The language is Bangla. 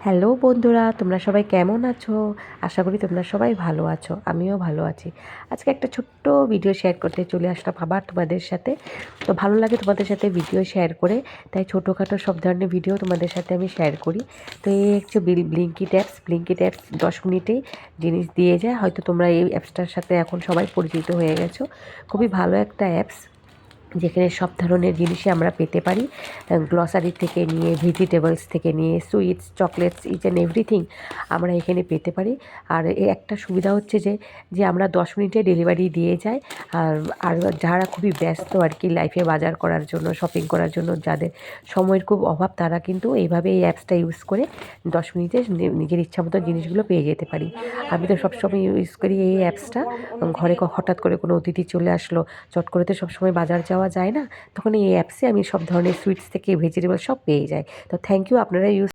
হ্যালো বন্ধুরা, তোমরা সবাই কেমন আছো? আশা করি তোমরা সবাই ভালো আছো। আমিও ভালো আছি। আজকে একটা ছোট্ট ভিডিও শেয়ার করতে চলে আসলাম আবার তোমাদের সাথে। তো ভালো লাগে তোমাদের সাথে ভিডিও শেয়ার করে, তাই ছোটোখাটো সব ধরনের ভিডিও তোমাদের সাথে আমি শেয়ার করি। তো এই হচ্ছে ব্লিঙ্কিট অ্যাপস 10 মিনিটেই জিনিস দিয়ে যায়। হয়তো তোমরা এই অ্যাপসটার সাথে এখন সবাই পরিচিত হয়ে গেছো। খুবই ভালো একটা অ্যাপস, যেখানে সব ধরনের জিনিসই আমরা পেতে পারি। গ্লসারি থেকে নিয়ে, ভেজিটেবলস থেকে নিয়ে, sweets, chocolates, each and everything আমরা এখানে পেতে পারি। আর একটা সুবিধা হচ্ছে যে আমরা 10 মিনিটে ডেলিভারি দিয়ে যায়। আর আর যারা খুবই ব্যস্ত আর কি লাইফে বাজার করার জন্য, শপিং করার জন্য যাদের সময়ের খুব অভাব, তারা কিন্তু এইভাবে এই অ্যাপসটা ইউজ করে 10 মিনিটে নিজের ইচ্ছামতো জিনিসগুলো পেয়ে যেতে পারি। আমি তো সবসময় ইউজ করি এই অ্যাপসটা। ঘরে হঠাৎ করে কোনো অতিথি চলে আসলো, চট করে তো সবসময় বাজার যাওয়া যায় না, তখন এই অ্যাপসে আমি সব ধরনের সুইটস থেকে ভেজিটেবল সব পেয়ে যাই। তো থ্যাংক ইউ, আপনারা ইউজ